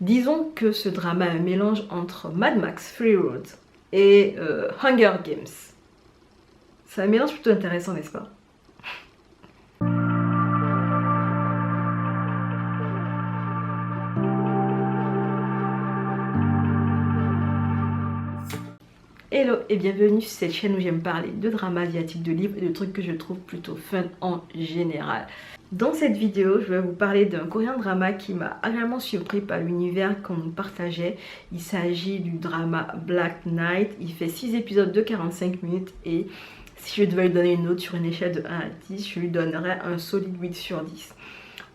Disons que ce drama est un mélange entre Mad Max Fury Road et Hunger Games. C'est un mélange plutôt intéressant, n'est-ce pas? Hello et bienvenue sur cette chaîne où j'aime parler de dramas asiatiques, de livres et de trucs que je trouve plutôt fun en général. Dans cette vidéo, je vais vous parler d'un coréen drama qui m'a agréablement surpris par l'univers qu'on nous partageait. Il s'agit du drama Black Knight. Il fait 6 épisodes de 45 minutes et si je devais lui donner une note sur une échelle de 1 à 10, je lui donnerais un solide 8 sur 10.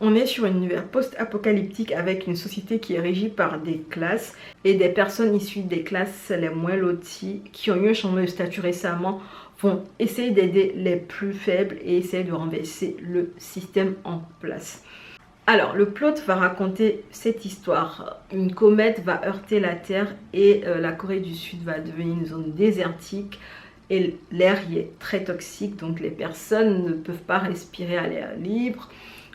On est sur un univers post-apocalyptique avec une société qui est régie par des classes et des personnes issues des classes les moins loties qui ont eu un changement de statut récemment vont essayer d'aider les plus faibles et essayer de renverser le système en place. Alors, le plot va raconter cette histoire. Une comète va heurter la Terre et la Corée du Sud va devenir une zone désertique. Et l'air y est très toxique, donc les personnes ne peuvent pas respirer à l'air libre.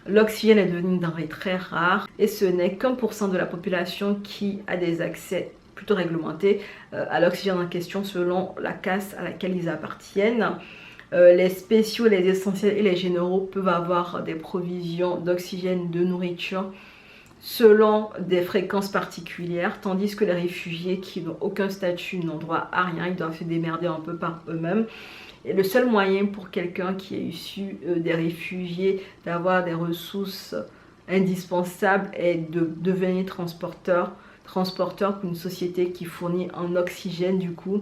L'oxygène est devenu une denrée très rare et ce n'est qu'1% de la population qui a des accès plutôt réglementés à l'oxygène en question selon la caste à laquelle ils appartiennent. Les spéciaux, les essentiels et les généraux peuvent avoir des provisions d'oxygène, de nourriture selon des fréquences particulières, tandis que les réfugiés qui n'ont aucun statut n'ont droit à rien, ils doivent se démerder un peu par eux-mêmes. Et le seul moyen pour quelqu'un qui est issu des réfugiés d'avoir des ressources indispensables est de devenir transporteur pour une société qui fournit en oxygène du coup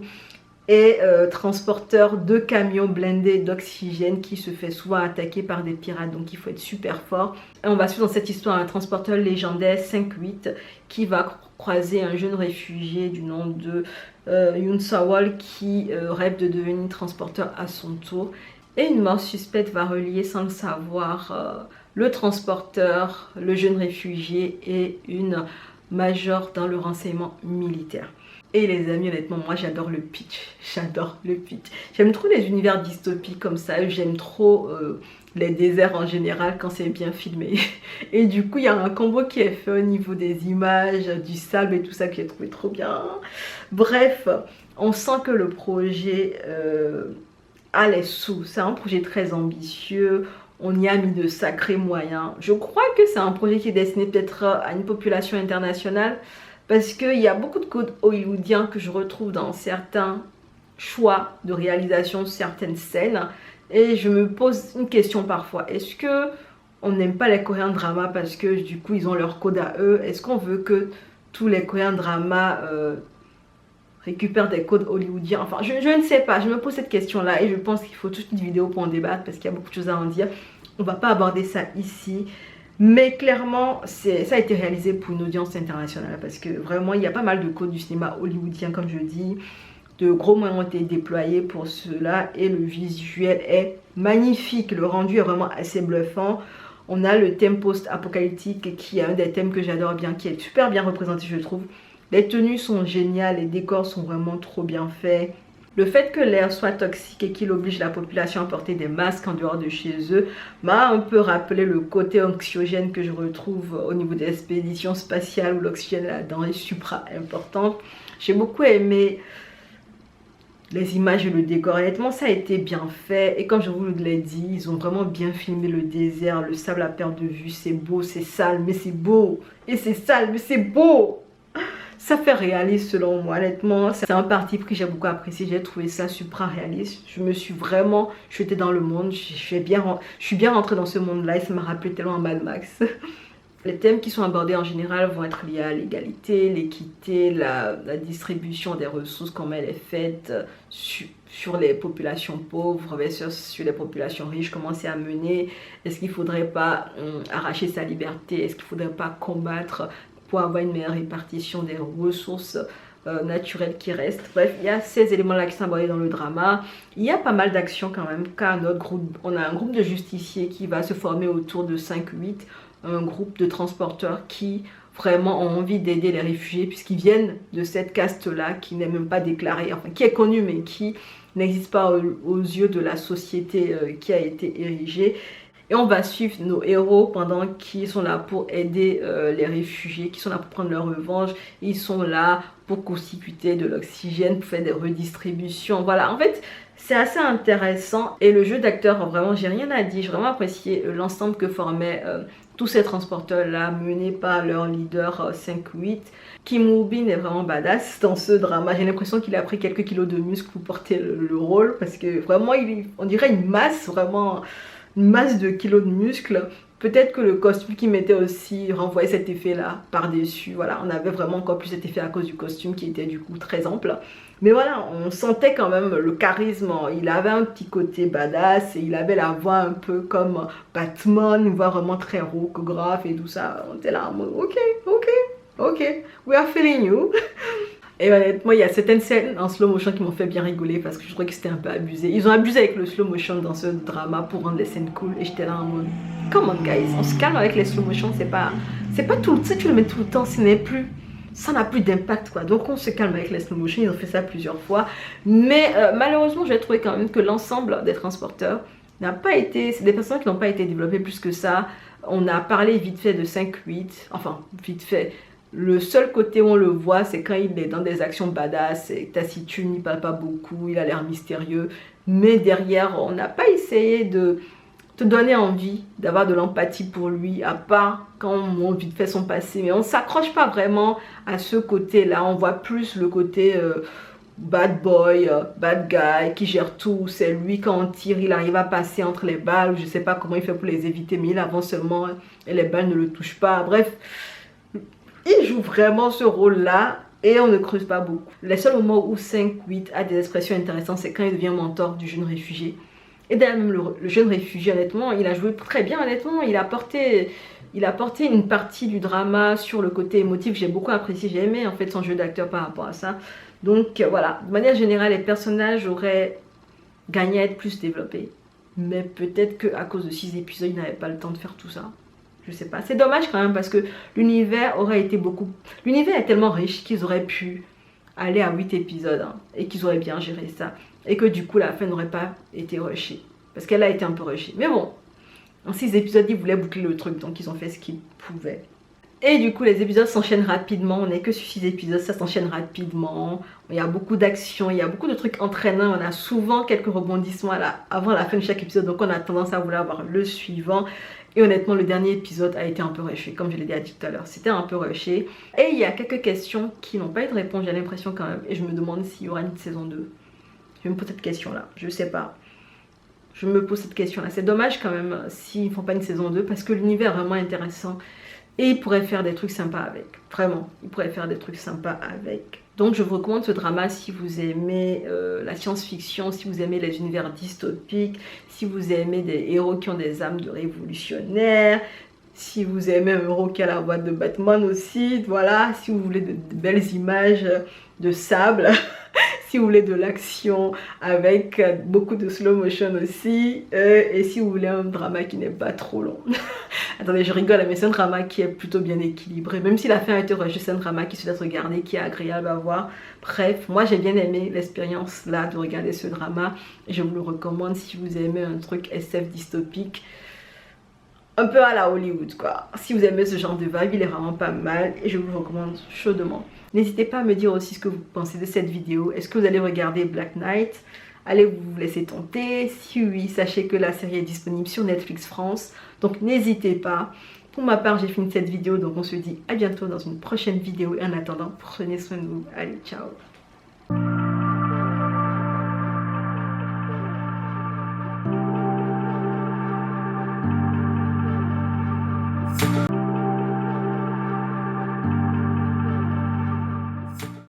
et transporteur de camions blindés d'oxygène qui se fait souvent attaquer par des pirates, donc il faut être super fort. Et on va suivre dans cette histoire un transporteur légendaire 5-8 qui va croiser un jeune réfugié du nom de Yoon Sawol qui rêve de devenir transporteur à son tour. Et une mort suspecte va relier sans le savoir le transporteur, le jeune réfugié et une major dans le renseignement militaire. Et les amis, honnêtement, moi j'adore le pitch, j'adore le pitch. J'aime trop les univers dystopiques comme ça, j'aime trop les déserts en général quand c'est bien filmé. Et du coup, il y a un combo qui est fait au niveau des images, du sable et tout ça que j'ai trouvé trop bien. Bref, on sent que le projet a les sous, c'est un projet très ambitieux. On y a mis de sacrés moyens. Je crois que c'est un projet qui est destiné peut-être à une population internationale parce qu'il y a beaucoup de codes hollywoodiens que je retrouve dans certains choix de réalisation, certaines scènes. Et je me pose une question parfois. Est-ce que on n'aime pas les Coréens dramas parce que du coup ils ont leur code à eux? Est-ce qu'on veut que tous les Coréens dramas récupèrent des codes hollywoodiens? Enfin, je ne sais pas. Je me pose cette question-là et je pense qu'il faut toute une vidéo pour en débattre parce qu'il y a beaucoup de choses à en dire. On va pas aborder ça ici. Mais clairement, ça a été réalisé pour une audience internationale parce que vraiment, il y a pas mal de codes du cinéma hollywoodien, comme je dis. De gros moyens ont été déployés pour cela et le visuel est magnifique. Le rendu est vraiment assez bluffant. On a le thème post-apocalyptique qui est un des thèmes que j'adore bien, qui est super bien représenté, je trouve. Les tenues sont géniales, les décors sont vraiment trop bien faits. Le fait que l'air soit toxique et qu'il oblige la population à porter des masques en dehors de chez eux m'a un peu rappelé le côté anxiogène que je retrouve au niveau des expéditions spatiales où l'oxygène est la denrée supra importante. J'ai beaucoup aimé les images et le décor. Honnêtement, ça a été bien fait. Et comme je vous l'ai dit, ils ont vraiment bien filmé le désert, le sable à perte de vue. C'est beau, c'est sale, mais c'est beau. Et c'est sale, mais c'est beau. Ça fait réaliste selon moi, honnêtement. C'est un parti pris que j'ai beaucoup apprécié. J'ai trouvé ça super réaliste. Je me suis vraiment jetée dans le monde. Je suis bien rentrée dans ce monde-là et ça m'a rappelé tellement Mad Max. Les thèmes qui sont abordés en général vont être liés à l'égalité, l'équité, la distribution des ressources, comme elle est faite sur les populations pauvres versus sur les populations riches, comment c'est amené. Est-ce qu'il ne faudrait pas arracher sa liberté? Est-ce qu'il ne faudrait pas combattre pour avoir une meilleure répartition des ressources naturelles qui restent? Bref, il y a ces éléments-là qui sont abordés dans le drama. Il y a pas mal d'actions quand même, car notre groupe, on a un groupe de justiciers qui va se former autour de 5-8, un groupe de transporteurs qui vraiment ont envie d'aider les réfugiés puisqu'ils viennent de cette caste-là qui n'est même pas déclarée, enfin qui est connue mais qui n'existe pas aux yeux de la société qui a été érigée. Et Et on va suivre nos héros pendant qu'ils sont là pour aider les réfugiés, qui sont là pour prendre leur revanche. Ils sont là pour constituer de l'oxygène, pour faire des redistributions. Voilà, en fait, c'est assez intéressant. Et le jeu d'acteur, vraiment, j'ai rien à dire. J'ai vraiment apprécié l'ensemble que formaient tous ces transporteurs-là, menés par leur leader 5-8. Kim Woo-bin est vraiment badass dans ce drama. J'ai l'impression qu'il a pris quelques kilos de muscle pour porter le rôle. Parce que vraiment, on dirait une masse, vraiment une masse de kilos de muscles. Peut-être que le costume qu'il mettait aussi renvoyait cet effet-là par-dessus. Voilà, on avait vraiment encore plus cet effet à cause du costume qui était du coup très ample. Mais voilà, on sentait quand même le charisme. Il avait un petit côté badass et il avait la voix un peu comme Batman, une voix vraiment très rauque, et tout ça. On était là en mode ok, we are feeling you. Et honnêtement, il y a certaines scènes en slow motion qui m'ont fait bien rigoler parce que je trouvais que c'était un peu abusé. Ils ont abusé avec le slow motion dans ce drama pour rendre les scènes cool. Et j'étais là en mode, come on guys, on se calme avec les slow motion, c'est pas tout, tu sais, tu le mets tout le temps, ça n'a plus d'impact quoi. Donc on se calme avec les slow motion, ils ont fait ça plusieurs fois. Mais malheureusement, j'ai trouvé quand même que l'ensemble des transporteurs n'a pas été, c'est des personnes qui n'ont pas été développées plus que ça. On a parlé vite fait de 5-8, enfin vite fait. Le seul côté où on le voit, c'est quand il est dans des actions badass, c'est taciturne, il parle pas beaucoup, il a l'air mystérieux. Mais derrière, on n'a pas essayé de te donner envie d'avoir de l'empathie pour lui, à part quand on montre vite fait son passé. Mais on ne s'accroche pas vraiment à ce côté-là, on voit plus le côté bad boy, bad guy, qui gère tout. C'est lui quand on tire, il arrive à passer entre les balles, je sais pas comment il fait pour les éviter, mais il avance seulement et les balles ne le touchent pas. Bref. Il joue vraiment ce rôle-là et on ne creuse pas beaucoup. Les seuls moments où 5-8 a des expressions intéressantes, c'est quand il devient mentor du jeune réfugié. Et d'ailleurs, même le jeune réfugié, honnêtement, il a joué très bien, honnêtement. Il a porté une partie du drama sur le côté émotif. J'ai beaucoup apprécié, j'ai aimé en fait son jeu d'acteur par rapport à ça. Donc voilà, de manière générale, les personnages auraient gagné à être plus développés. Mais peut-être qu'à cause de 6 épisodes, ils n'avaient pas le temps de faire tout ça. Je sais pas, c'est dommage quand même parce que l'univers aurait été beaucoup... L'univers est tellement riche qu'ils auraient pu aller à 8 épisodes hein, et qu'ils auraient bien géré ça. Et que du coup la fin n'aurait pas été rushée. Parce qu'elle a été un peu rushée. Mais bon, en 6 épisodes ils voulaient boucler le truc donc ils ont fait ce qu'ils pouvaient. Et du coup les épisodes s'enchaînent rapidement, on n'est que sur 6 épisodes, ça s'enchaîne rapidement. Il y a beaucoup d'actions, il y a beaucoup de trucs entraînants, on a souvent quelques rebondissements avant la fin de chaque épisode. Donc on a tendance à vouloir voir le suivant. Et honnêtement, le dernier épisode a été un peu rushé, comme je l'ai dit tout à l'heure. C'était un peu rushé. Et il y a quelques questions qui n'ont pas été répondues, j'ai l'impression quand même. Et je me demande s'il y aura une saison 2. Je me pose cette question-là, je sais pas. Je me pose cette question-là. C'est dommage quand même s'ils ne font pas une saison 2 parce que l'univers est vraiment intéressant. Et ils pourraient faire des trucs sympas avec. Vraiment, ils pourraient faire des trucs sympas avec. Donc je vous recommande ce drama si vous aimez la science-fiction, si vous aimez les univers dystopiques, si vous aimez des héros qui ont des âmes de révolutionnaires, si vous aimez un héros qui a la voix de Batman aussi, voilà, si vous voulez de belles images de sable, si vous voulez de l'action avec beaucoup de slow motion aussi, et si vous voulez un drama qui n'est pas trop long. Attendez, je rigole, mais c'est un drama qui est plutôt bien équilibré. Même si la fin a été rushée, c'est un drama qui se laisse regarder, qui est agréable à voir. Bref, moi j'ai bien aimé l'expérience là de regarder ce drama. Et je vous le recommande si vous aimez un truc SF dystopique. Un peu à la Hollywood quoi. Si vous aimez ce genre de vibe, il est vraiment pas mal. Et je vous le recommande chaudement. N'hésitez pas à me dire aussi ce que vous pensez de cette vidéo. Est-ce que vous allez regarder Black Knight? Allez vous laisser tenter. Si oui, sachez que la série est disponible sur Netflix France. Donc n'hésitez pas. Pour ma part, j'ai fini cette vidéo. Donc on se dit à bientôt dans une prochaine vidéo. Et en attendant, prenez soin de vous. Allez, ciao.